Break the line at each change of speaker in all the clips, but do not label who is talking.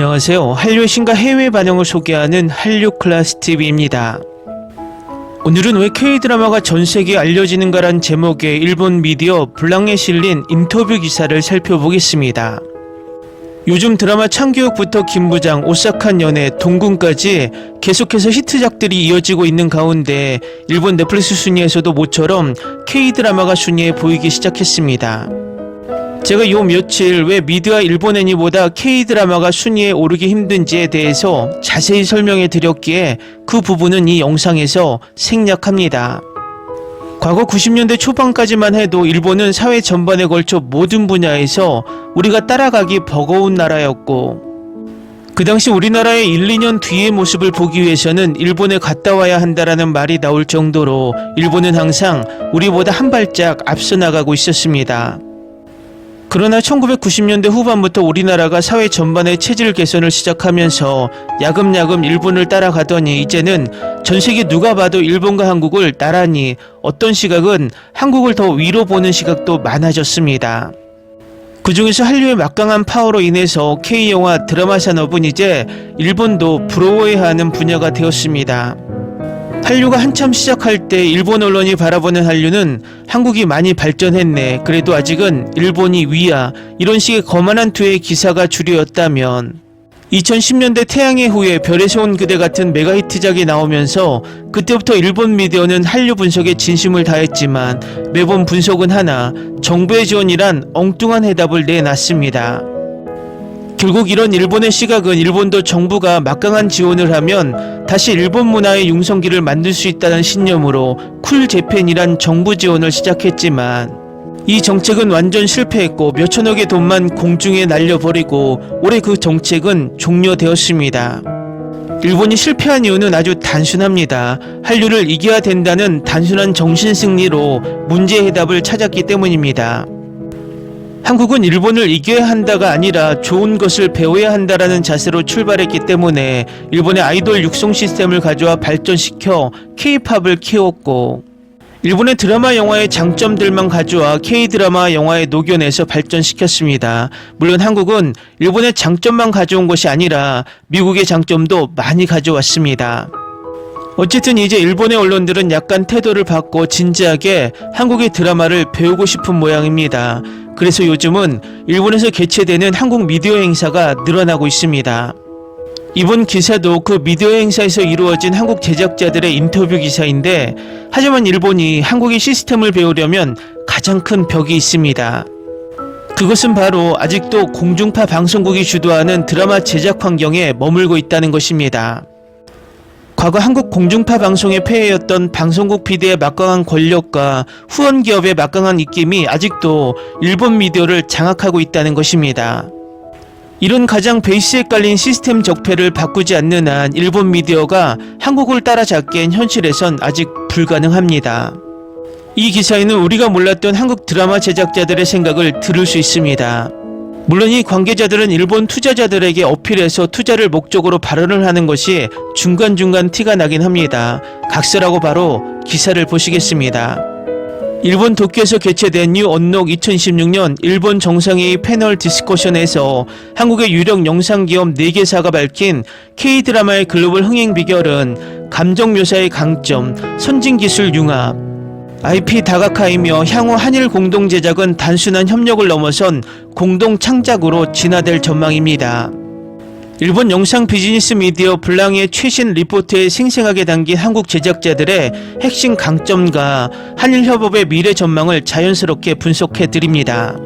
안녕하세요. 한류의 신과 해외 반영을 소개하는 한류클래스TV입니다. 오늘은 왜 K드라마가 전세계에 알려지는가란 제목의 일본 미디어 블랑에 실린 인터뷰 기사를 살펴보겠습니다. 요즘 드라마 창기역부터 김부장, 오싹한 연애, 동궁까지 계속해서 히트작들이 이어지고 있는 가운데 일본 넷플릭스 순위에서도 모처럼 K드라마가 순위에 보이기 시작했습니다. 제가 요 며칠 왜 미드와 일본 애니보다 K드라마가 순위에 오르기 힘든지에 대해서 자세히 설명해 드렸기에 그 부분은 이 영상에서 생략합니다. 과거 90년대 초반까지만 해도 일본은 사회 전반에 걸쳐 모든 분야에서 우리가 따라가기 버거운 나라였고, 그 당시 우리나라의 1, 2년 뒤의 모습을 보기 위해서는 일본에 갔다 와야 한다라는 말이 나올 정도로 일본은 항상 우리보다 한 발짝 앞서 나가고 있었습니다. 그러나 1990년대 후반부터 우리나라가 사회 전반의 체질 개선을 시작하면서 야금야금 일본을 따라가더니 이제는 전세계 누가 봐도 일본과 한국을 나란히, 어떤 시각은 한국을 더 위로 보는 시각도 많아졌습니다. 그 중에서 한류의 막강한 파워로 인해서 K영화 드라마 산업은 이제 일본도 부러워해야 하는 분야가 되었습니다. 한류가 한참 시작할 때 일본 언론이 바라보는 한류는 한국이 많이 발전했네, 그래도 아직은 일본이 위야, 이런 식의 거만한 투의 기사가 주류였다면, 2010년대 태양의 후예, 별에서 온 그대 같은 메가히트작이 나오면서 그때부터 일본 미디어는 한류 분석에 진심을 다했지만 매번 분석은 하나, 정부의 지원이란 엉뚱한 해답을 내놨습니다. 결국 이런 일본의 시각은 일본도 정부가 막강한 지원을 하면 다시 일본 문화의 융성기를 만들 수 있다는 신념으로 쿨 재팬이란 정부 지원을 시작했지만 이 정책은 완전 실패했고 몇천억의 돈만 공중에 날려버리고 올해 그 정책은 종료되었습니다. 일본이 실패한 이유는 아주 단순합니다. 한류를 이겨야 된다는 단순한 정신승리로 문제의 해답을 찾았기 때문입니다. 한국은 일본을 이겨야 한다가 아니라 좋은 것을 배워야 한다라는 자세로 출발했기 때문에 일본의 아이돌 육성 시스템을 가져와 발전시켜 K-팝을 키웠고, 일본의 드라마 영화의 장점들만 가져와 K-드라마 영화에 녹여내서 발전시켰습니다. 물론 한국은 일본의 장점만 가져온 것이 아니라 미국의 장점도 많이 가져왔습니다. 어쨌든 이제 일본의 언론들은 약간 태도를 바꿔 진지하게 한국의 드라마를 배우고 싶은 모양입니다. 그래서 요즘은 일본에서 개최되는 한국 미디어 행사가 늘어나고 있습니다. 이번 기사도 그 미디어 행사에서 이루어진 한국 제작자들의 인터뷰 기사인데, 하지만 일본이 한국의 시스템을 배우려면 가장 큰 벽이 있습니다. 그것은 바로 아직도 공중파 방송국이 주도하는 드라마 제작 환경에 머물고 있다는 것입니다. 과거 한국 공중파 방송의 폐해였던 방송국 PD의 막강한 권력과 후원 기업의 막강한 입김이 아직도 일본 미디어를 장악하고 있다는 것입니다. 이런 가장 베이스에 깔린 시스템 적폐를 바꾸지 않는 한 일본 미디어가 한국을 따라잡기엔 현실에선 아직 불가능합니다. 이 기사에는 우리가 몰랐던 한국 드라마 제작자들의 생각을 들을 수 있습니다. 물론 이 관계자들은 일본 투자자들에게 어필해서 투자를 목적으로 발언을 하는 것이 중간중간 티가 나긴 합니다. 각서라고 바로 기사를 보시겠습니다. 일본 도쿄에서 개최된 뉴 언록 2016년 일본 정상회의 패널 디스커션에서 한국의 유력 영상기업 4개사가 밝힌 K드라마의 글로벌 흥행 비결은 감정 묘사의 강점, 선진기술 융합, IP 다각화이며 향후 한일 공동 제작은 단순한 협력을 넘어선 공동 창작으로 진화될 전망입니다. 일본 영상 비즈니스 미디어 블랑의 최신 리포트에 생생하게 담긴 한국 제작자들의 핵심 강점과 한일 협업의 미래 전망을 자연스럽게 분석해 드립니다.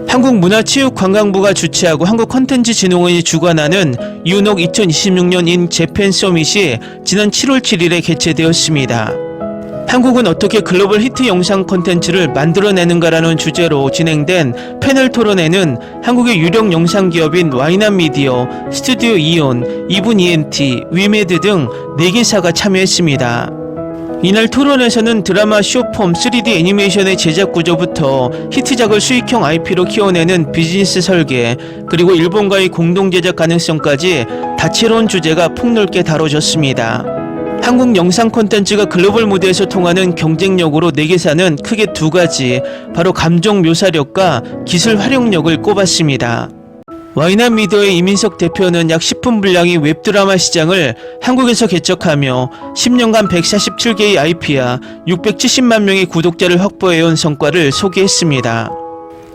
한국문화체육관광부가 주최하고 한국콘텐츠진흥원이 주관하는 유녹 2026년 인 재팬 서밋이 지난 7월 7일에 개최되었습니다. 한국은 어떻게 글로벌 히트 영상 콘텐츠를 만들어내는가라는 주제로 진행된 패널 토론에는 한국의 유력 영상 기업인 와이남 미디어, 스튜디오 이온, 이분 ENT, 위메드 등 4개사가 참여했습니다. 이날 토론에서는 드라마 쇼폼 3D 애니메이션의 제작 구조부터 히트작을 수익형 IP로 키워내는 비즈니스 설계, 그리고 일본과의 공동 제작 가능성까지 다채로운 주제가 폭넓게 다뤄졌습니다. 한국 영상 콘텐츠가 글로벌 무대에서 통하는 경쟁력으로 4개사는 크게 2가지, 바로 감정 묘사력과 기술 활용력을 꼽았습니다. 와이낫 미디어의 이민석 대표는 약 10분 분량의 웹드라마 시장을 한국에서 개척하며 10년간 147개의 IP와 670만 명의 구독자를 확보해온 성과를 소개했습니다.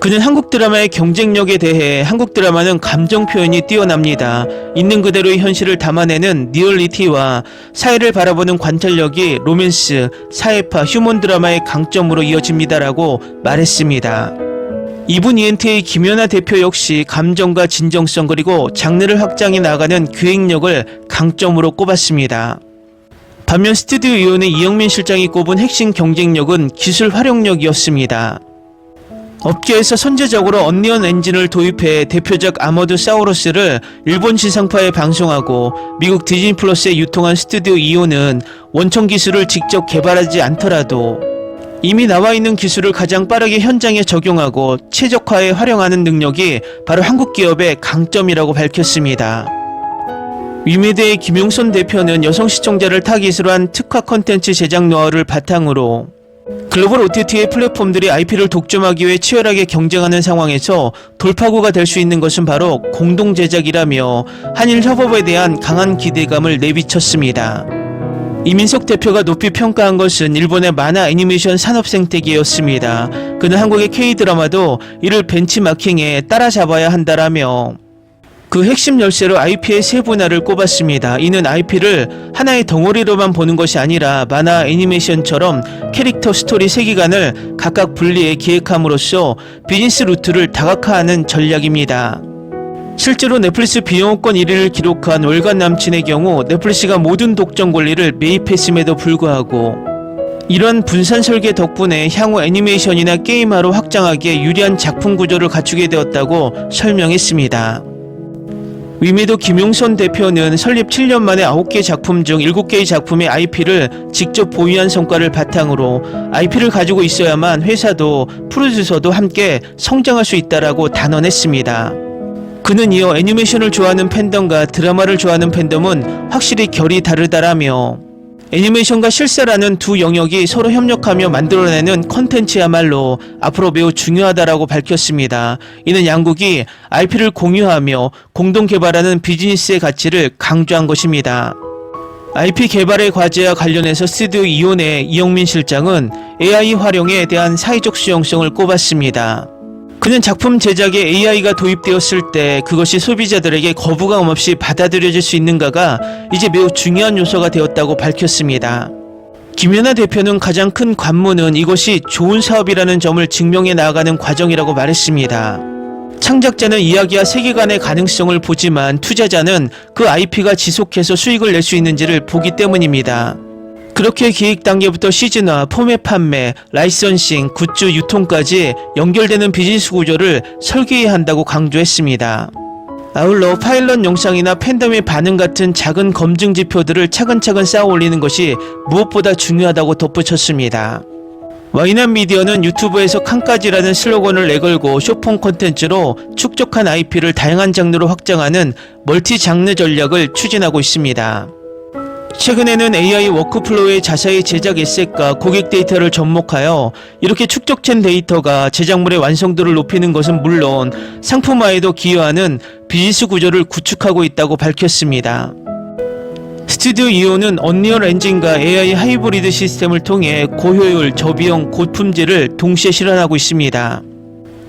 그는 한국 드라마의 경쟁력에 대해 한국 드라마는 감정 표현이 뛰어납니다. 있는 그대로의 현실을 담아내는 리얼리티와 사회를 바라보는 관찰력이 로맨스, 사회파, 휴먼 드라마의 강점으로 이어집니다라고 말했습니다. 이분 ENT의 김연아 대표 역시 감정과 진정성 그리고 장르를 확장해 나가는 기획력을 강점으로 꼽았습니다. 반면 스튜디오 이온의 이영민 실장이 꼽은 핵심 경쟁력은 기술 활용력이었습니다. 업계에서 선제적으로 언리언 엔진을 도입해 대표작 아머드 사우루스를 일본 지상파에 방송하고 미국 디즈니 플러스에 유통한 스튜디오 이온은 원천 기술을 직접 개발하지 않더라도 이미 나와 있는 기술을 가장 빠르게 현장에 적용하고 최적화에 활용하는 능력이 바로 한국 기업의 강점이라고 밝혔습니다. 위메드의 김용선 대표는 여성 시청자를 타깃으로 한 특화 콘텐츠 제작 노하우를 바탕으로 글로벌 OTT의 플랫폼들이 IP를 독점하기 위해 치열하게 경쟁하는 상황에서 돌파구가 될 수 있는 것은 바로 공동 제작이라며 한일 협업에 대한 강한 기대감을 내비쳤습니다. 이민석 대표가 높이 평가한 것은 일본의 만화 애니메이션 산업 생태계였습니다. 그는 한국의 K-드라마도 이를 벤치마킹에 따라잡아야 한다라며 그 핵심 열쇠로 IP의 세분화를 꼽았습니다. 이는 IP를 하나의 덩어리로만 보는 것이 아니라 만화 애니메이션처럼 캐릭터 스토리 세계관을 각각 분리해 기획함으로써 비즈니스 루트를 다각화하는 전략입니다. 실제로 넷플릭스 비영업권 1위를 기록한 월간 남친의 경우 넷플릭스가 모든 독점 권리를 매입했음에도 불구하고 이런 분산 설계 덕분에 향후 애니메이션이나 게임화로 확장하기에 유리한 작품 구조를 갖추게 되었다고 설명했습니다. 위메드 김용선 대표는 설립 7년 만에 9개 작품 중 7개의 작품의 IP를 직접 보유한 성과를 바탕으로 IP를 가지고 있어야만 회사도 프로듀서도 함께 성장할 수 있다라고 단언했습니다. 그는 이어 애니메이션을 좋아하는 팬덤과 드라마를 좋아하는 팬덤은 확실히 결이 다르다라며 애니메이션과 실사라는 두 영역이 서로 협력하며 만들어내는 컨텐츠야말로 앞으로 매우 중요하다라고 밝혔습니다. 이는 양국이 IP를 공유하며 공동 개발하는 비즈니스의 가치를 강조한 것입니다. IP 개발의 과제와 관련해서 스튜디오 이온의 이영민 실장은 AI 활용에 대한 사회적 수용성을 꼽았습니다. 그는 작품 제작에 AI가 도입되었을 때 그것이 소비자들에게 거부감 없이 받아들여질 수 있는가가 이제 매우 중요한 요소가 되었다고 밝혔습니다. 김연아 대표는 가장 큰 관문은 이것이 좋은 사업이라는 점을 증명해 나아가는 과정이라고 말했습니다. 창작자는 이야기와 세계관의 가능성을 보지만 투자자는 그 IP가 지속해서 수익을 낼 수 있는지를 보기 때문입니다. 그렇게 기획 단계부터 시즌화, 포맷 판매, 라이선싱, 굿즈 유통까지 연결되는 비즈니스 구조를 설계해야 한다고 강조했습니다. 아울러 파일럿 영상이나 팬덤의 반응 같은 작은 검증 지표들을 차근차근 쌓아 올리는 것이 무엇보다 중요하다고 덧붙였습니다. 와이낫 미디어는 유튜브에서 칸까지라는 슬로건을 내걸고 쇼폼 콘텐츠로 축적한 IP를 다양한 장르로 확장하는 멀티 장르 전략을 추진하고 있습니다. 최근에는 AI 워크플로우의 자사의 제작 에셋과 고객 데이터를 접목하여 이렇게 축적된 데이터가 제작물의 완성도를 높이는 것은 물론 상품화에도 기여하는 비즈니스 구조를 구축하고 있다고 밝혔습니다. 스튜디오 이온은 언리얼 엔진과 AI 하이브리드 시스템을 통해 고효율, 저비용, 고품질을 동시에 실현하고 있습니다.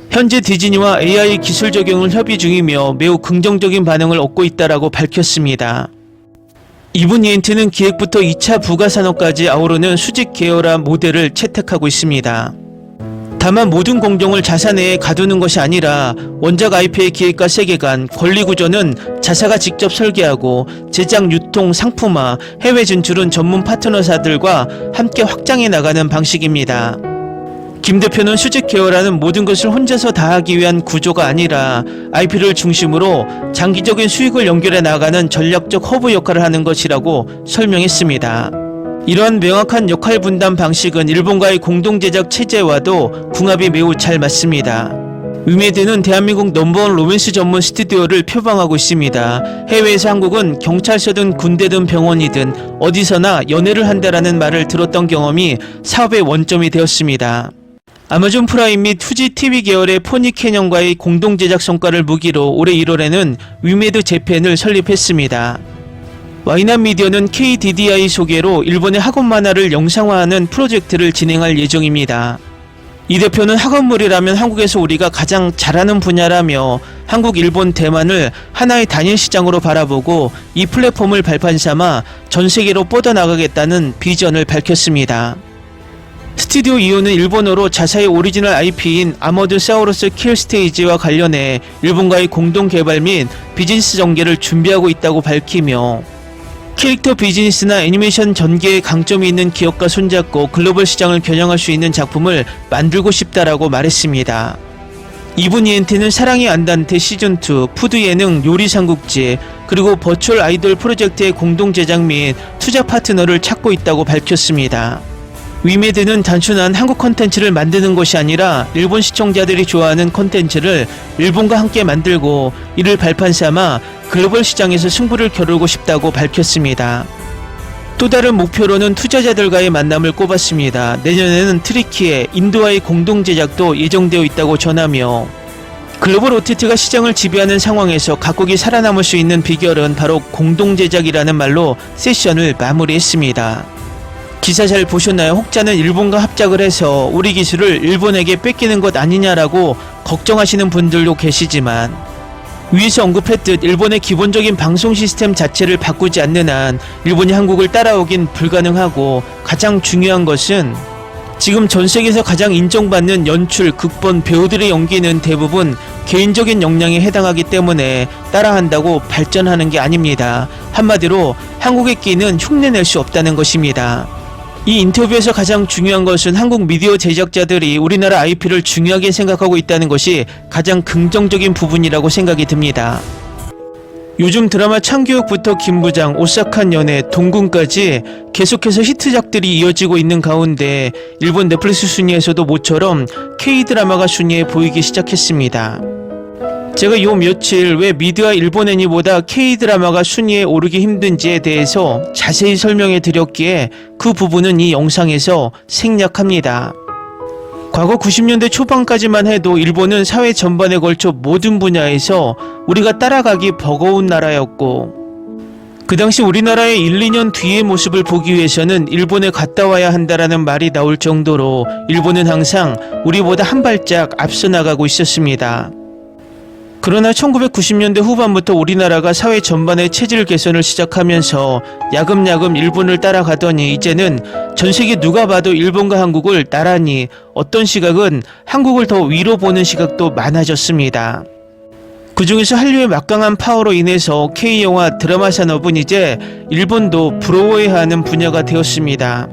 현재 디즈니와 AI 기술 적용을 협의 중이며 매우 긍정적인 반응을 얻고 있다고 밝혔습니다. 이분 ENT는 기획부터 2차 부가 산업까지 아우르는 수직 계열화 모델을 채택하고 있습니다. 다만 모든 공정을 자사 내에 가두는 것이 아니라 원작 IP의 기획과 세계관, 권리 구조는 자사가 직접 설계하고 제작, 유통, 상품화, 해외 진출은 전문 파트너사들과 함께 확장해 나가는 방식입니다. 김 대표는 수직 계열화는 모든 것을 혼자서 다 하기 위한 구조가 아니라 IP를 중심으로 장기적인 수익을 연결해 나가는 전략적 허브 역할을 하는 것이라고 설명했습니다. 이러한 명확한 역할 분담 방식은 일본과의 공동 제작 체제와도 궁합이 매우 잘 맞습니다. 위메드는 대한민국 넘버원 로맨스 전문 스튜디오를 표방하고 있습니다. 해외에서 한국은 경찰서든 군대든 병원이든 어디서나 연애를 한다라는 말을 들었던 경험이 사업의 원점이 되었습니다. 아마존 프라임 및 후지 TV 계열의 포니캐년과의 공동 제작 성과를 무기로 올해 1월에는 위메드 재팬을 설립했습니다. 와이낫 미디어는 KDDI 소개로 일본의 학원 만화를 영상화하는 프로젝트를 진행할 예정입니다. 이 대표는 학원물이라면 한국에서 우리가 가장 잘하는 분야라며 한국, 일본, 대만을 하나의 단일 시장으로 바라보고 이 플랫폼을 발판 삼아 전 세계로 뻗어나가겠다는 비전을 밝혔습니다. 스튜디오 이오는 일본어로 자사의 오리지널 IP인 아머드 사우루스 킬 스테이지와 관련해 일본과의 공동 개발 및 비즈니스 전개를 준비하고 있다고 밝히며 캐릭터 비즈니스나 애니메이션 전개에 강점이 있는 기업과 손잡고 글로벌 시장을 겨냥할 수 있는 작품을 만들고 싶다라고 말했습니다. 이분 이엔트는 사랑의 안단테 시즌2, 푸드 예능 요리 삼국지, 그리고 버추얼 아이돌 프로젝트의 공동 제작 및 투자 파트너를 찾고 있다고 밝혔습니다. 위메드는 단순한 한국 콘텐츠를 만드는 것이 아니라 일본 시청자들이 좋아하는 콘텐츠를 일본과 함께 만들고 이를 발판 삼아 글로벌 시장에서 승부를 겨루고 싶다고 밝혔습니다. 또 다른 목표로는 투자자들과의 만남을 꼽았습니다. 내년에는 트리키의 인도와의 공동 제작도 예정되어 있다고 전하며 글로벌 OTT가 시장을 지배하는 상황에서 각국이 살아남을 수 있는 비결은 바로 공동 제작이라는 말로 세션을 마무리했습니다. 기사 잘 보셨나요? 혹자는 일본과 합작을 해서 우리 기술을 일본에게 뺏기는 것 아니냐라고 걱정하시는 분들도 계시지만 위에서 언급했듯 일본의 기본적인 방송 시스템 자체를 바꾸지 않는 한 일본이 한국을 따라오긴 불가능하고 가장 중요한 것은 지금 전 세계에서 가장 인정받는 연출, 극본, 배우들의 연기는 대부분 개인적인 역량에 해당하기 때문에 따라한다고 발전하는 게 아닙니다. 한마디로 한국의 끼는 흉내낼 수 없다는 것입니다. 이 인터뷰에서 가장 중요한 것은 한국 미디어 제작자들이 우리나라 IP를 중요하게 생각하고 있다는 것이 가장 긍정적인 부분이라고 생각이 듭니다. 요즘 드라마 참교육부터 김부장, 오싹한 연애, 동궁까지 계속해서 히트작들이 이어지고 있는 가운데 일본 넷플릭스 순위에서도 모처럼 K드라마가 순위에 보이기 시작했습니다. 제가 요 며칠 왜 미드와 일본 애니보다 K드라마가 순위에 오르기 힘든지에 대해서 자세히 설명해 드렸기에 그 부분은 이 영상에서 생략합니다. 과거 90년대 초반까지만 해도 일본은 사회 전반에 걸쳐 모든 분야에서 우리가 따라가기 버거운 나라였고 그 당시 우리나라의 1, 2년 뒤의 모습을 보기 위해서는 일본에 갔다 와야 한다라는 말이 나올 정도로 일본은 항상 우리보다 한 발짝 앞서 나가고 있었습니다. 그러나 1990년대 후반부터 우리나라가 사회 전반의 체질 개선을 시작하면서 야금야금 일본을 따라가더니 이제는 전세계 누가 봐도 일본과 한국을 나란히 어떤 시각은 한국을 더 위로 보는 시각도 많아졌습니다. 그 중에서 한류의 막강한 파워로 인해서 K영화 드라마 산업은 이제 일본도 부러워해야 하는 분야가 되었습니다.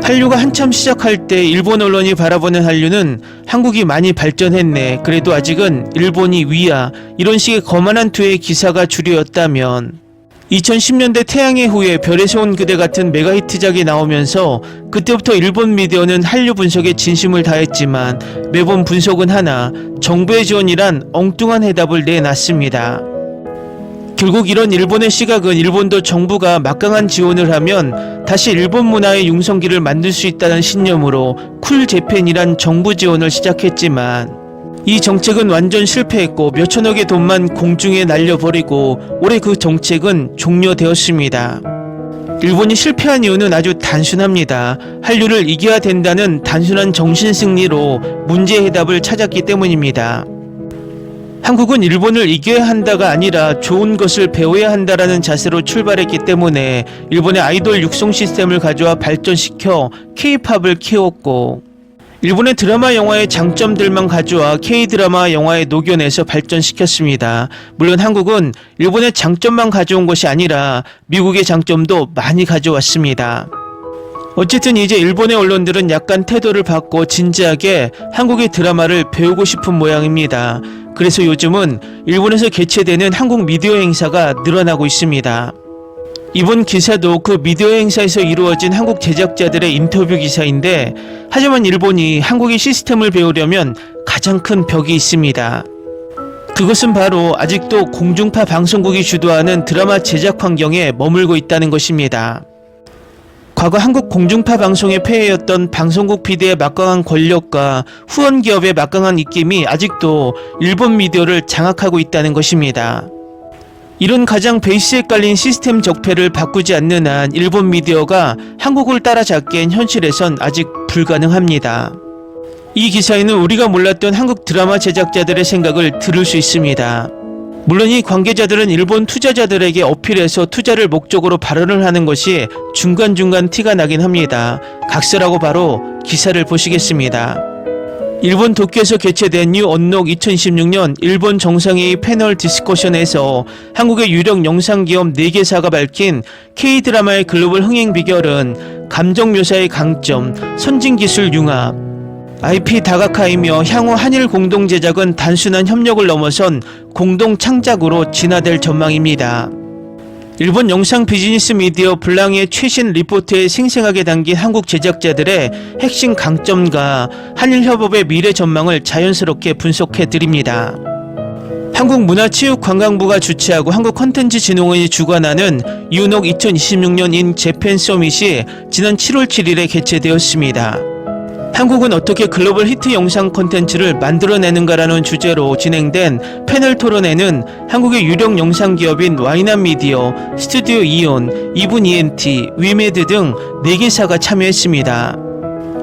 한류가 한참 시작할 때 일본 언론이 바라보는 한류는 한국이 많이 발전했네, 그래도 아직은 일본이 위야, 이런 식의 거만한 투의 기사가 주류였다면 2010년대 태양의 후예, 별에서 온 그대 같은 메가히트작이 나오면서 그때부터 일본 미디어는 한류 분석에 진심을 다했지만 매번 분석은 하나, 정부의 지원이란 엉뚱한 해답을 내놨습니다. 결국 이런 일본의 시각은 일본도 정부가 막강한 지원을 하면 다시 일본 문화의 융성기를 만들 수 있다는 신념으로 쿨 재팬이란 정부 지원을 시작했지만 이 정책은 완전 실패했고 몇천억의 돈만 공중에 날려버리고 올해 그 정책은 종료되었습니다. 일본이 실패한 이유는 아주 단순합니다. 한류를 이겨야 된다는 단순한 정신승리로 문제의 해답을 찾았기 때문입니다. 한국은 일본을 이겨야 한다가 아니라 좋은 것을 배워야 한다라는 자세로 출발했기 때문에 일본의 아이돌 육성 시스템을 가져와 발전시켜 K-팝을 키웠고 일본의 드라마 영화의 장점들만 가져와 K-드라마 영화에 녹여내서 발전시켰습니다. 물론 한국은 일본의 장점만 가져온 것이 아니라 미국의 장점도 많이 가져왔습니다. 어쨌든 이제 일본의 언론들은 약간 태도를 바꿔 진지하게 한국의 드라마를 배우고 싶은 모양입니다. 그래서 요즘은 일본에서 개최되는 한국 미디어 행사가 늘어나고 있습니다. 이번 기사도 그 미디어 행사에서 이루어진 한국 제작자들의 인터뷰 기사인데, 하지만 일본이 한국의 시스템을 배우려면 가장 큰 벽이 있습니다. 그것은 바로 아직도 공중파 방송국이 주도하는 드라마 제작 환경에 머물고 있다는 것입니다. 과거 한국 공중파 방송의 폐해였던 방송국 PD의 막강한 권력과 후원 기업의 막강한 입김이 아직도 일본 미디어를 장악하고 있다는 것입니다. 이런 가장 베이스에 깔린 시스템 적폐를 바꾸지 않는 한 일본 미디어가 한국을 따라잡기엔 현실에선 아직 불가능합니다. 이 기사에는 우리가 몰랐던 한국 드라마 제작자들의 생각을 들을 수 있습니다. 물론 이 관계자들은 일본 투자자들에게 어필해서 투자를 목적으로 발언을 하는 것이 중간중간 티가 나긴 합니다. 각서라고 바로 기사를 보시겠습니다. 일본 도쿄에서 개최된 뉴 언록 2026년 일본 정상회의 패널 디스커션에서 한국의 유력 영상기업 4개사가 밝힌 K드라마의 글로벌 흥행 비결은 감정 묘사의 강점, 선진기술 융합, IP 다각화이며 향후 한일 공동 제작은 단순한 협력을 넘어선 공동 창작으로 진화될 전망입니다. 일본 영상 비즈니스 미디어 블랑의 최신 리포트에 생생하게 담긴 한국 제작자들의 핵심 강점과 한일 협업의 미래 전망을 자연스럽게 분석해 드립니다. 한국문화체육관광부가 주최하고 한국콘텐츠진흥원이 주관하는 유녹 2026년 인 재팬 서밋이 지난 7월 7일에 개최되었습니다. 한국은 어떻게 글로벌 히트 영상 콘텐츠를 만들어내는가라는 주제로 진행된 패널 토론에는 한국의 유력 영상 기업인 와이남 미디어, 스튜디오 이온, 이분 ENT, 위메드 등 4개사가 참여했습니다.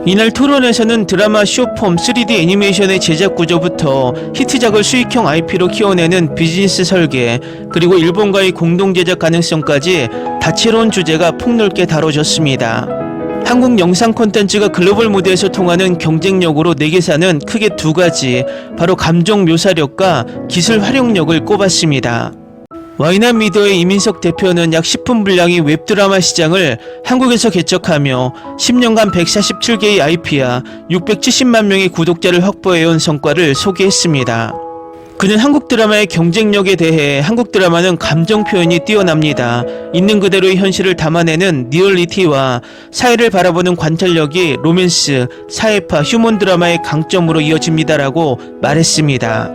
이날 토론에서는 드라마 쇼폼 3D 애니메이션의 제작 구조부터 히트작을 수익형 IP로 키워내는 비즈니스 설계, 그리고 일본과의 공동 제작 가능성까지 다채로운 주제가 폭넓게 다뤄졌습니다. 한국 영상 콘텐츠가 글로벌 무대에서 통하는 경쟁력으로 4개사는 크게 2가지, 바로 감정 묘사력과 기술 활용력을 꼽았습니다. 와이남 미디어의 이민석 대표는 약 10분 분량의 웹드라마 시장을 한국에서 개척하며 10년간 147개의 IP와 670만 명의 구독자를 확보해온 성과를 소개했습니다. 그는 한국 드라마의 경쟁력에 대해 한국 드라마는 감정 표현이 뛰어납니다. 있는 그대로의 현실을 담아내는 리얼리티와 사회를 바라보는 관찰력이 로맨스, 사회파, 휴먼 드라마의 강점으로 이어집니다라고 말했습니다.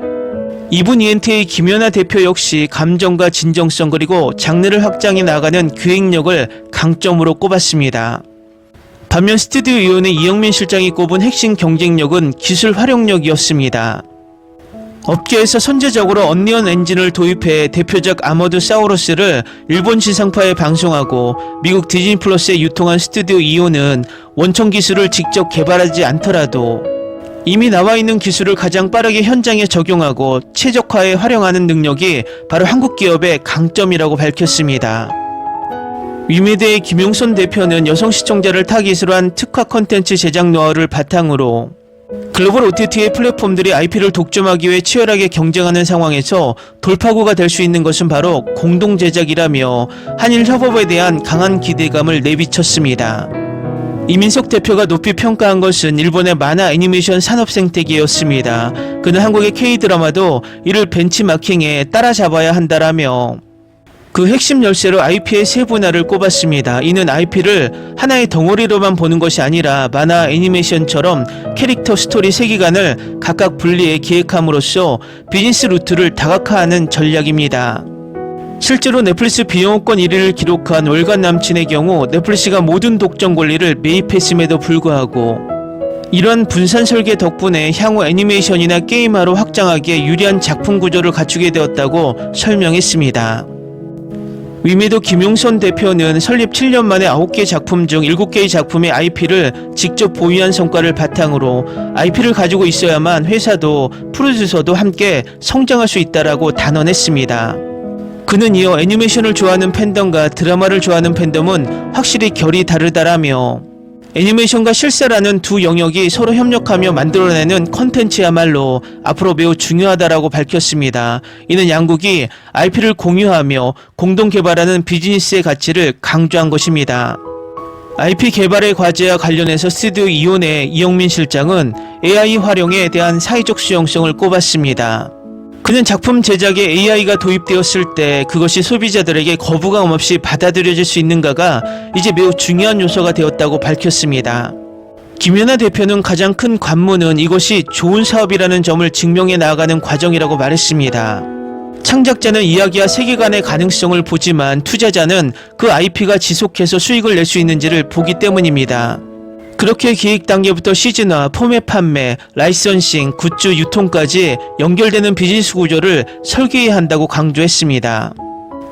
이분 ENT의 김연아 대표 역시 감정과 진정성 그리고 장르를 확장해 나가는 기획력을 강점으로 꼽았습니다. 반면 스튜디오 이온의 이영민 실장이 꼽은 핵심 경쟁력은 기술 활용력이었습니다. 업계에서 선제적으로 언리언 엔진을 도입해 대표작 아머드 사우루스를 일본 지상파에 방송하고 미국 디즈니 플러스에 유통한 스튜디오 이온은 원천 기술을 직접 개발하지 않더라도 이미 나와 있는 기술을 가장 빠르게 현장에 적용하고 최적화에 활용하는 능력이 바로 한국 기업의 강점이라고 밝혔습니다. 위메드의 김용선 대표는 여성 시청자를 타깃으로 한 특화 콘텐츠 제작 노하우를 바탕으로 글로벌 OTT의 플랫폼들이 IP를 독점하기 위해 치열하게 경쟁하는 상황에서 돌파구가 될 수 있는 것은 바로 공동 제작이라며 한일 협업에 대한 강한 기대감을 내비쳤습니다. 이민석 대표가 높이 평가한 것은 일본의 만화 애니메이션 산업 생태계였습니다. 그는 한국의 K드라마도 이를 벤치마킹에 따라잡아야 한다라며 그 핵심 열쇠로 IP의 세분화를 꼽았습니다. 이는 IP를 하나의 덩어리로만 보는 것이 아니라 만화 애니메이션처럼 캐릭터 스토리 세계관을 각각 분리해 기획함으로써 비즈니스 루트를 다각화하는 전략입니다. 실제로 넷플릭스 비영업권 1위를 기록한 월간 남친의 경우 넷플릭스가 모든 독점 권리를 매입했음에도 불구하고 이러한 분산 설계 덕분에 향후 애니메이션이나 게임화로 확장하기에 유리한 작품 구조를 갖추게 되었다고 설명했습니다. 위메드 김용선 대표는 설립 7년 만에 9개 작품 중 7개의 작품의 IP를 직접 보유한 성과를 바탕으로 IP를 가지고 있어야만 회사도 프로듀서도 함께 성장할 수 있다라고 단언했습니다. 그는 이어 애니메이션을 좋아하는 팬덤과 드라마를 좋아하는 팬덤은 확실히 결이 다르다라며 애니메이션과 실사라는 두 영역이 서로 협력하며 만들어내는 컨텐츠야말로 앞으로 매우 중요하다라고 밝혔습니다. 이는 양국이 IP를 공유하며 공동 개발하는 비즈니스의 가치를 강조한 것입니다. IP 개발의 과제와 관련해서 스튜디오 이온의 이영민 실장은 AI 활용에 대한 사회적 수용성을 꼽았습니다. 그는 작품 제작에 AI가 도입되었을 때 그것이 소비자들에게 거부감 없이 받아들여질 수 있는가가 이제 매우 중요한 요소가 되었다고 밝혔습니다. 김연아 대표는 가장 큰 관문은 이것이 좋은 사업이라는 점을 증명해 나아가는 과정이라고 말했습니다. 창작자는 이야기와 세계관의 가능성을 보지만 투자자는 그 IP가 지속해서 수익을 낼 수 있는지를 보기 때문입니다. 그렇게 기획 단계부터 시즌화, 포맷 판매, 라이선싱, 굿즈 유통까지 연결되는 비즈니스 구조를 설계해야 한다고 강조했습니다.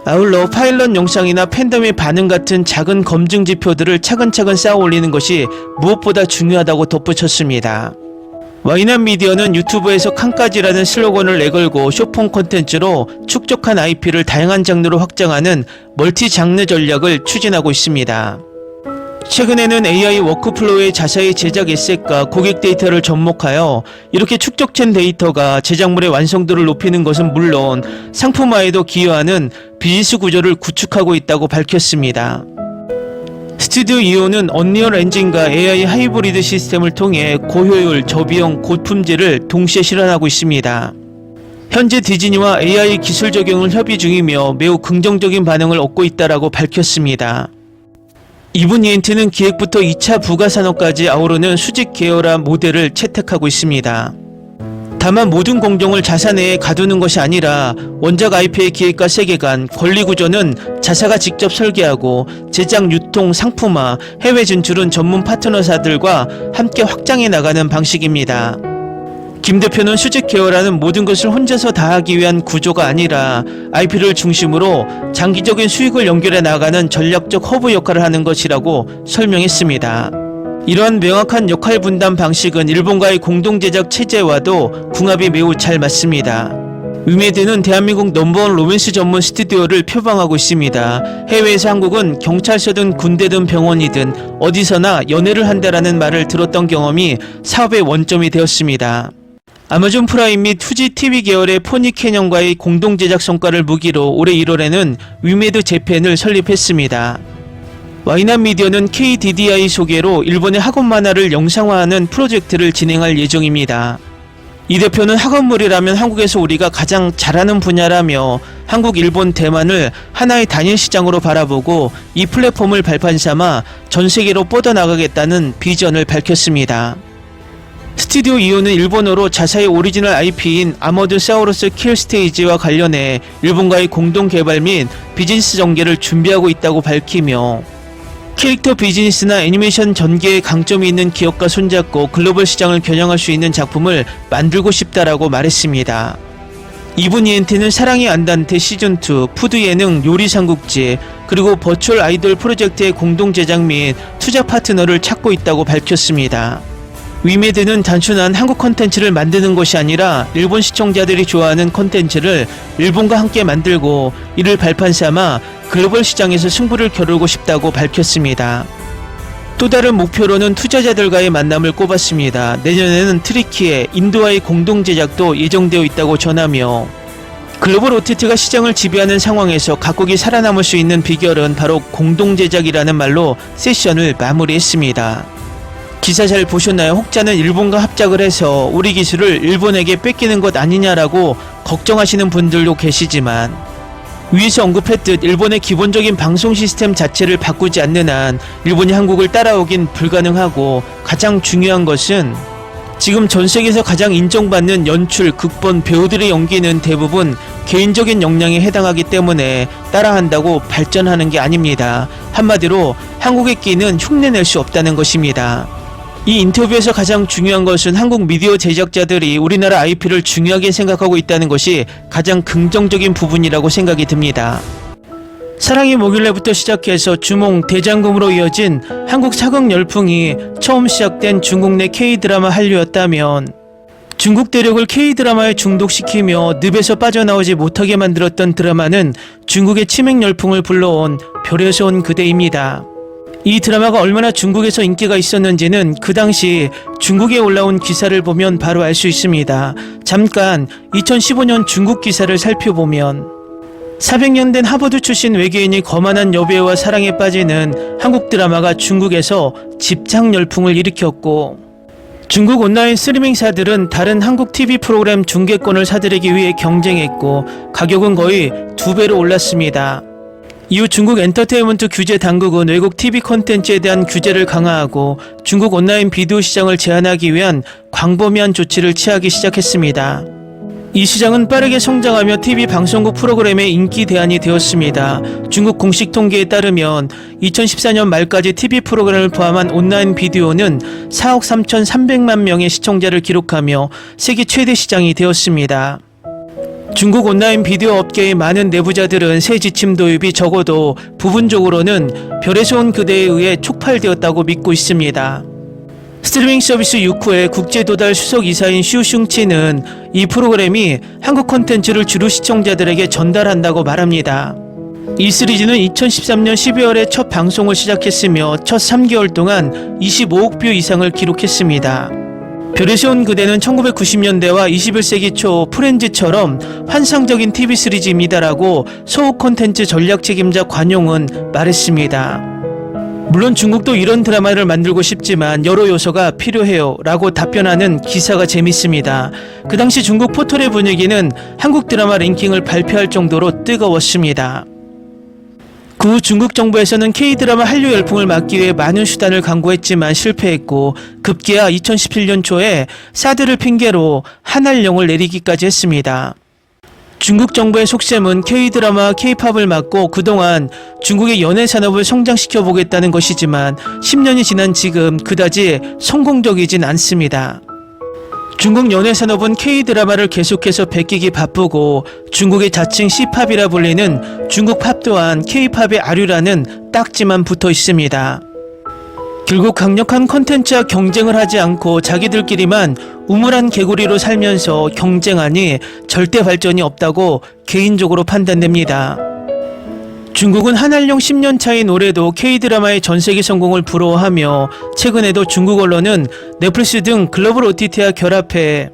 아울러 파일럿 영상이나 팬덤의 반응 같은 작은 검증 지표들을 차근차근 쌓아 올리는 것이 무엇보다 중요하다고 덧붙였습니다. 와이낫 미디어는 유튜브에서 칸까지라는 슬로건을 내걸고 쇼폼 콘텐츠로 축적한 IP를 다양한 장르로 확장하는 멀티 장르 전략을 추진하고 있습니다. 최근에는 AI 워크플로우의 자사의 제작 에셋과 고객 데이터를 접목하여 이렇게 축적된 데이터가 제작물의 완성도를 높이는 것은 물론 상품화에도 기여하는 비즈니스 구조를 구축하고 있다고 밝혔습니다. 스튜디오 이오는 언리얼 엔진과 AI 하이브리드 시스템을 통해 고효율, 저비용, 고품질을 동시에 실현하고 있습니다. 현재 디즈니와 AI 기술 적용을 협의 중이며 매우 긍정적인 반응을 얻고 있다고 밝혔습니다. 이분 이엔트는 기획부터 2차 부가산업까지 아우르는 수직 계열화 모델을 채택하고 있습니다. 다만 모든 공정을 자사 내에 가두는 것이 아니라 원작 IP의 기획과 세계관, 권리 구조는 자사가 직접 설계하고 제작, 유통, 상품화, 해외 진출은 전문 파트너사들과 함께 확장해 나가는 방식입니다. 김 대표는 수직 계열화는 모든 것을 혼자서 다 하기 위한 구조가 아니라 IP를 중심으로 장기적인 수익을 연결해 나가는 전략적 허브 역할을 하는 것이라고 설명했습니다. 이러한 명확한 역할 분담 방식은 일본과의 공동 제작 체제와도 궁합이 매우 잘 맞습니다. 위메드는 대한민국 넘버원 로맨스 전문 스튜디오를 표방하고 있습니다. 해외에서 한국은 경찰서든 군대든 병원이든 어디서나 연애를 한다라는 말을 들었던 경험이 사업의 원점이 되었습니다. 아마존 프라임 및 후지 TV 계열의 포니 캐년과의 공동 제작 성과를 무기로 올해 1월에는 위메드 재팬을 설립했습니다. 와이낫 미디어는 KDDI 소개로 일본의 학원 만화를 영상화하는 프로젝트를 진행할 예정입니다. 이 대표는 학원물이라면 한국에서 우리가 가장 잘하는 분야라며 한국, 일본, 대만을 하나의 단일 시장으로 바라보고 이 플랫폼을 발판 삼아 전 세계로 뻗어나가겠다는 비전을 밝혔습니다. 스튜디오 이오는 일본어로 자사의 오리지널 IP인 아머드 사우루스 킬 스테이지와 관련해 일본과의 공동 개발 및 비즈니스 전개를 준비하고 있다고 밝히며 캐릭터 비즈니스나 애니메이션 전개에 강점이 있는 기업과 손잡고 글로벌 시장을 겨냥할 수 있는 작품을 만들고 싶다라고 말했습니다. 이분 이엔트는 사랑의 안단테 시즌2, 푸드 예능 요리 삼국지, 그리고 버추얼 아이돌 프로젝트의 공동 제작 및 투자 파트너를 찾고 있다고 밝혔습니다. 위메드는 단순한 한국 콘텐츠를 만드는 것이 아니라 일본 시청자들이 좋아하는 콘텐츠를 일본과 함께 만들고 이를 발판 삼아 글로벌 시장에서 승부를 겨루고 싶다고 밝혔습니다. 또 다른 목표로는 투자자들과의 만남을 꼽았습니다. 내년에는 트리키의 인도와의 공동 제작도 예정되어 있다고 전하며 글로벌 OTT가 시장을 지배하는 상황에서 각국이 살아남을 수 있는 비결은 바로 공동 제작이라는 말로 세션을 마무리했습니다. 기사 잘 보셨나요? 혹자는 일본과 합작을 해서 우리 기술을 일본에게 뺏기는 것 아니냐라고 걱정하시는 분들도 계시지만 위에서 언급했듯 일본의 기본적인 방송 시스템 자체를 바꾸지 않는 한 일본이 한국을 따라오긴 불가능하고 가장 중요한 것은 지금 전 세계에서 가장 인정받는 연출, 극본, 배우들의 연기는 대부분 개인적인 역량에 해당하기 때문에 따라한다고 발전하는 게 아닙니다. 한마디로 한국의 끼는 흉내낼 수 없다는 것입니다. 이 인터뷰에서 가장 중요한 것은 한국 미디어 제작자들이 우리나라 IP를 중요하게 생각하고 있다는 것이 가장 긍정적인 부분이라고 생각이 듭니다. 사랑의 목요일부터 시작해서 주몽, 대장금으로 이어진 한국 사극 열풍이 처음 시작된 중국 내 K드라마 한류였다면 중국 대륙을 K드라마에 중독시키며 늪에서 빠져나오지 못하게 만들었던 드라마는 중국의 치맥 열풍을 불러온 별에서 온 그대입니다. 이 드라마가 얼마나 중국에서 인기가 있었는지는 그 당시 중국에 올라온 기사를 보면 바로 알 수 있습니다. 잠깐 2015년 중국 기사를 살펴보면 400년 된 하버드 출신 외계인이 거만한 여배우와 사랑에 빠지는 한국 드라마가 중국에서 집착 열풍을 일으켰고 중국 온라인 스트리밍사들은 다른 한국 TV 프로그램 중계권을 사들이기 위해 경쟁했고 가격은 거의 2배로 올랐습니다. 이후 중국 엔터테인먼트 규제 당국은 외국 TV 콘텐츠에 대한 규제를 강화하고 중국 온라인 비디오 시장을 제한하기 위한 광범위한 조치를 취하기 시작했습니다. 이 시장은 빠르게 성장하며 TV 방송국 프로그램의 인기 대안이 되었습니다. 중국 공식 통계에 따르면 2014년 말까지 TV 프로그램을 포함한 온라인 비디오는 4억 3,300만 명의 시청자를 기록하며 세계 최대 시장이 되었습니다. 중국 온라인 비디오 업계의 많은 내부자들은 새 지침 도입이 적어도 부분적으로는 별에서 온 그대에 의해 촉발되었다고 믿고 있습니다. 스트리밍 서비스 유쿠의 국제도달 수석 이사인 슈슝치는 이 프로그램이 한국 콘텐츠를 주류 시청자들에게 전달한다고 말합니다. 이 시리즈는 2013년 12월에 첫 방송을 시작했으며 첫 3개월 동안 25억 뷰 이상을 기록했습니다. 별에서 온 그대는 1990년대와 21세기 초 프렌즈처럼 환상적인 TV 시리즈입니다라고 소호 콘텐츠 전략 책임자 관용은 말했습니다. 물론 중국도 이런 드라마를 만들고 싶지만 여러 요소가 필요해요 라고 답변하는 기사가 재밌습니다. 그 당시 중국 포털의 분위기는 한국 드라마 랭킹을 발표할 정도로 뜨거웠습니다. 그 후 중국 정부에서는 K드라마 한류 열풍을 막기 위해 많은 수단을 강구했지만 실패했고 급기야 2017년 초에 사드를 핑계로 한알령을 내리기까지 했습니다. 중국 정부의 속셈은 K드라마와 K팝을 막고 그동안 중국의 연예 산업을 성장시켜 보겠다는 것이지만 10년이 지난 지금 그다지 성공적이진 않습니다. 중국 연예 산업은 K드라마를 계속해서 베끼기 바쁘고 중국의 자칭 C팝이라 불리는 중국 팝 또한 K팝의 아류라는 딱지만 붙어 있습니다. 결국 강력한 콘텐츠와 경쟁을 하지 않고 자기들끼리만 우물한 개구리로 살면서 경쟁하니 절대 발전이 없다고 개인적으로 판단됩니다. 중국은 한알령 10년 차인 올해도 K드라마의 전세계 성공을 부러워하며 최근에도 중국 언론은 넷플릭스 등 글로벌 OTT와 결합해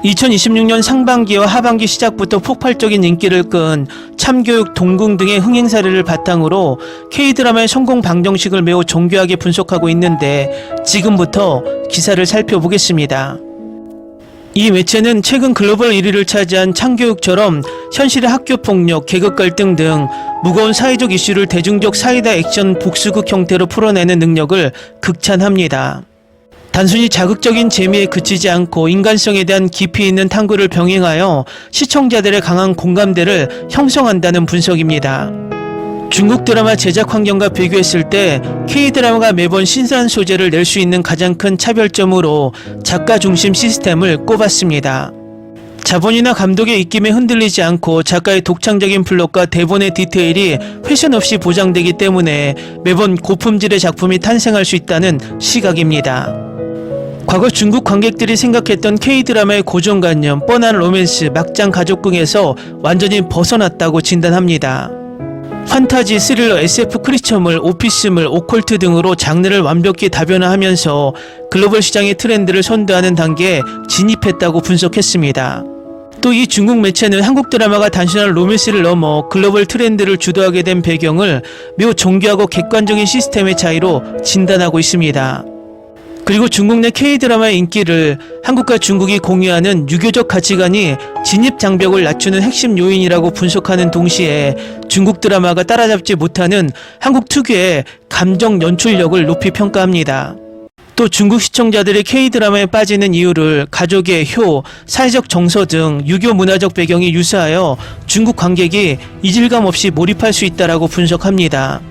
2026년 상반기와 하반기 시작부터 폭발적인 인기를 끈 참교육, 동궁 등의 흥행 사례를 바탕으로 K드라마의 성공 방정식을 매우 정교하게 분석하고 있는데 지금부터 기사를 살펴보겠습니다. 이 매체는 최근 글로벌 1위를 차지한 참교육처럼 현실의 학교폭력, 계급 갈등 등 무거운 사회적 이슈를 대중적 사이다 액션 복수극 형태로 풀어내는 능력을 극찬합니다. 단순히 자극적인 재미에 그치지 않고 인간성에 대한 깊이 있는 탐구를 병행하여 시청자들의 강한 공감대를 형성한다는 분석입니다. 중국 드라마 제작 환경과 비교했을 때 K드라마가 매번 신선한 소재를 낼 수 있는 가장 큰 차별점으로 작가 중심 시스템을 꼽았습니다. 자본이나 감독의 입김에 흔들리지 않고 작가의 독창적인 플롯과 대본의 디테일이 회신 없이 보장되기 때문에 매번 고품질의 작품이 탄생할 수 있다는 시각입니다. 과거 중국 관객들이 생각했던 K드라마의 고정관념, 뻔한 로맨스, 막장 가족극에서 완전히 벗어났다고 진단합니다. 판타지, 스릴러, SF, 크리처물, 오피스물, 오컬트 등으로 장르를 완벽히 다변화하면서 글로벌 시장의 트렌드를 선도하는 단계에 진입했다고 분석했습니다. 또 이 중국 매체는 한국 드라마가 단순한 로맨스를 넘어 글로벌 트렌드를 주도하게 된 배경을 매우 정교하고 객관적인 시스템의 차이로 진단하고 있습니다. 그리고 중국 내 K드라마의 인기를 한국과 중국이 공유하는 유교적 가치관이 진입 장벽을 낮추는 핵심 요인이라고 분석하는 동시에 중국 드라마가 따라잡지 못하는 한국 특유의 감정 연출력을 높이 평가합니다. 또 중국 시청자들이 K드라마에 빠지는 이유를 가족의 효, 사회적 정서 등 유교 문화적 배경이 유사하여 중국 관객이 이질감 없이 몰입할 수 있다고 분석합니다.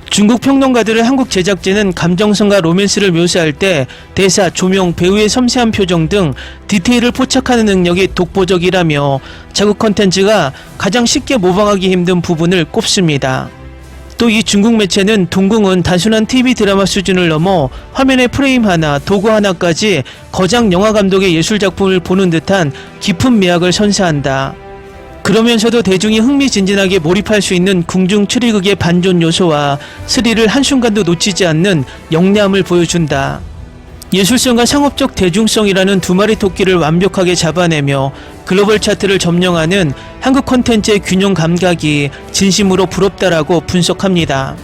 중국 평론가들은 한국 제작진은 감정선과 로맨스를 묘사할 때 대사, 조명, 배우의 섬세한 표정 등 디테일을 포착하는 능력이 독보적이라며 자국 콘텐츠가 가장 쉽게 모방하기 힘든 부분을 꼽습니다. 또 이 중국 매체는 동궁은 단순한 TV 드라마 수준을 넘어 화면의 프레임 하나, 도구 하나까지 거장 영화 감독의 예술작품을 보는 듯한 깊은 미학을 선사한다. 그러면서도 대중이 흥미진진하게 몰입할 수 있는 궁중 추리극의 반전 요소와 스릴을 한순간도 놓치지 않는 영리함을 보여준다. 예술성과 상업적 대중성이라는 두 마리 토끼를 완벽하게 잡아내며 글로벌 차트를 점령하는 한국 콘텐츠의 균형 감각이 진심으로 부럽다라고 분석합니다.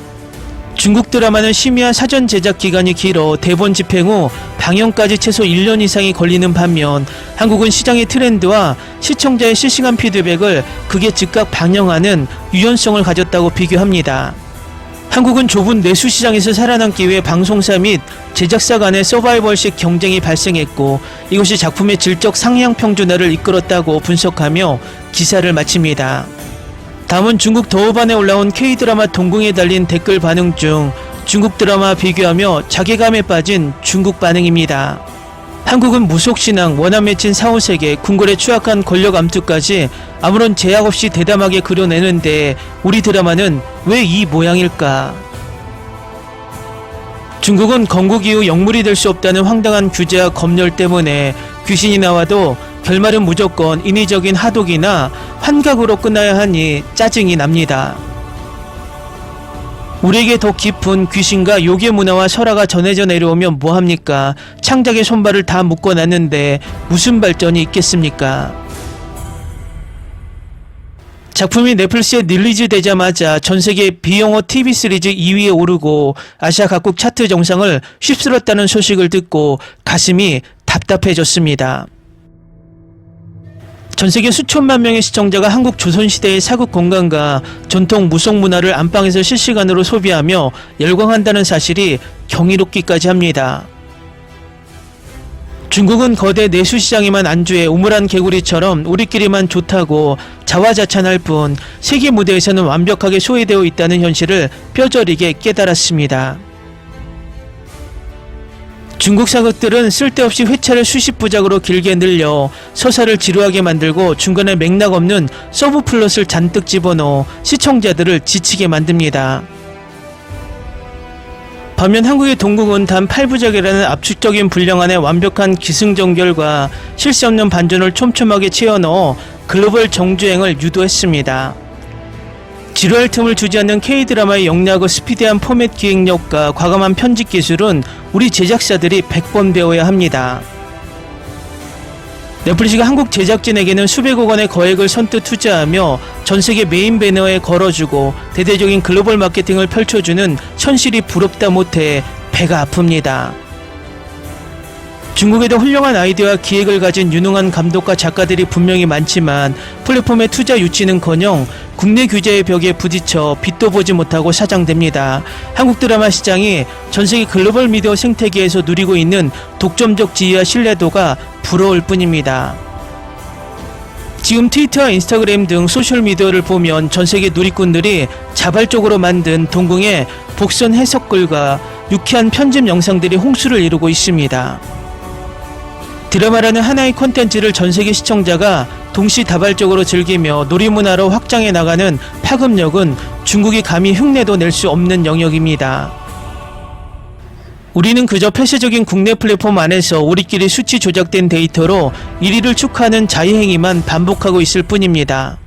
중국 드라마는 심의와 사전 제작 기간이 길어 대본 집행 후 방영까지 최소 1년 이상이 걸리는 반면 한국은 시장의 트렌드와 시청자의 실시간 피드백을 극에 즉각 반영하는 유연성을 가졌다고 비교합니다. 한국은 좁은 내수 시장에서 살아남기 위해 방송사 및 제작사 간의 서바이벌식 경쟁이 발생했고 이것이 작품의 질적 상향 평준화를 이끌었다고 분석하며 기사를 마칩니다. 다음은 중국 더우반에 올라온 K드라마 동궁에 달린 댓글 반응 중 중국 드라마 비교하며 자괴감에 빠진 중국 반응입니다. 한국은 무속신앙, 원한 맺힌 사후세계, 궁궐의 추악한 권력 암투까지 아무런 제약 없이 대담하게 그려내는데 우리 드라마는 왜 이 모양일까? 중국은 건국 이후 영물이 될 수 없다는 황당한 규제와 검열 때문에 귀신이 나와도 결말은 무조건 인위적인 하독이나 환각으로 끝나야 하니 짜증이 납니다. 우리에게 더 깊은 귀신과 요괴 문화와 설화가 전해져 내려오면 뭐합니까? 창작의 손발을 다 묶어놨는데 무슨 발전이 있겠습니까? 작품이 넷플릭스에 릴리즈 되자마자 전세계 비영어 TV 시리즈 2위에 오르고 아시아 각국 차트 정상을 휩쓸었다는 소식을 듣고 가슴이 답답해졌습니다. 전세계 수천만 명의 시청자가 한국 조선시대의 사극 건강과 전통 무속 문화를 안방에서 실시간으로 소비하며 열광한다는 사실이 경이롭기까지 합니다. 중국은 거대 내수시장에만 안주해 우물안 개구리처럼 우리끼리만 좋다고 자화자찬할 뿐 세계 무대에서는 완벽하게 소외되어 있다는 현실을 뼈저리게 깨달았습니다. 중국 사극들은 쓸데없이 회차를 수십 부작으로 길게 늘려 서사를 지루하게 만들고 중간에 맥락 없는 서브 플롯을 잔뜩 집어넣어 시청자들을 지치게 만듭니다. 반면 한국의 동궁은 단 8부작이라는 압축적인 분량 안에 완벽한 기승전결과 쉴 새 없는 반전을 촘촘하게 채워넣어 글로벌 정주행을 유도했습니다. 지루할 틈을 주지 않는 K드라마의 영리하고 스피디한 포맷 기획력과 과감한 편집 기술은 우리 제작사들이 100번 배워야 합니다. 넷플릭스가 한국 제작진에게는 수백억 원의 거액을 선뜻 투자하며 전세계 메인 배너에 걸어주고 대대적인 글로벌 마케팅을 펼쳐주는 현실이 부럽다 못해 배가 아픕니다. 중국에도 훌륭한 아이디어와 기획을 가진 유능한 감독과 작가들이 분명히 많지만 플랫폼의 투자 유치는커녕 국내 규제의 벽에 부딪혀 빛도 보지 못하고 사장됩니다. 한국 드라마 시장이 전세계 글로벌 미디어 생태계에서 누리고 있는 독점적 지위와 신뢰도가 부러울 뿐입니다. 지금 트위터와 인스타그램 등 소셜미디어를 보면 전세계 누리꾼들이 자발적으로 만든 동궁의 복선 해석글과 유쾌한 편집 영상들이 홍수를 이루고 있습니다. 드라마라는 하나의 콘텐츠를 전세계 시청자가 동시다발적으로 즐기며 놀이문화로 확장해 나가는 파급력은 중국이 감히 흉내도 낼 수 없는 영역입니다. 우리는 그저 폐쇄적인 국내 플랫폼 안에서 우리끼리 수치 조작된 데이터로 1위를 축하하는 자의행위만 반복하고 있을 뿐입니다.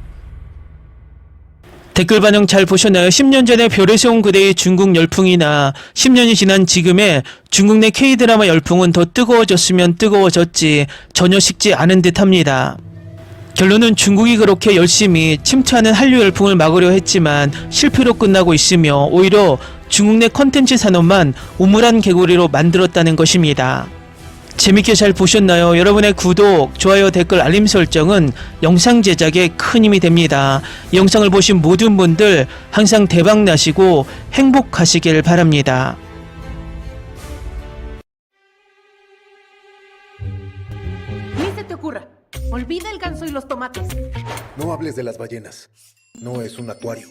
댓글 반응 잘 보셨나요? 10년 전에 별에 세운 그대의 중국 열풍이나 10년이 지난 지금의 중국 내 K드라마 열풍은 더 뜨거워졌으면 뜨거워졌지 전혀 식지 않은 듯 합니다. 결론은 중국이 그렇게 열심히 침투하는 한류 열풍을 막으려 했지만 실패로 끝나고 있으며 오히려 중국 내 컨텐츠 산업만 우물안 개구리로 만들었다는 것입니다. 재밌게 잘 보셨나요? 여러분의 구독, 좋아요, 댓글, 알림 설정은 영상 제작에 큰 힘이 됩니다. 이 영상을 보신 모든 분들 항상 대박 나시고 행복하시길 바랍니다.
Ni se te ocurra. Olvida el ganso y los tomates.
No hables de las ballenas. No es un acuario.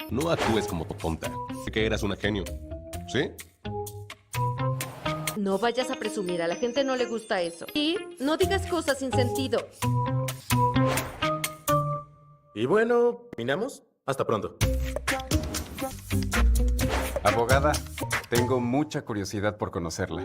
No actúes como tonta. Que eras una genio. ¿Sí?
No vayas a presumir, a la gente no le gusta eso. Y no digas cosas sin sentido.
Y bueno, ¿terminamos? Hasta pronto.
Abogada, tengo mucha curiosidad por conocerla.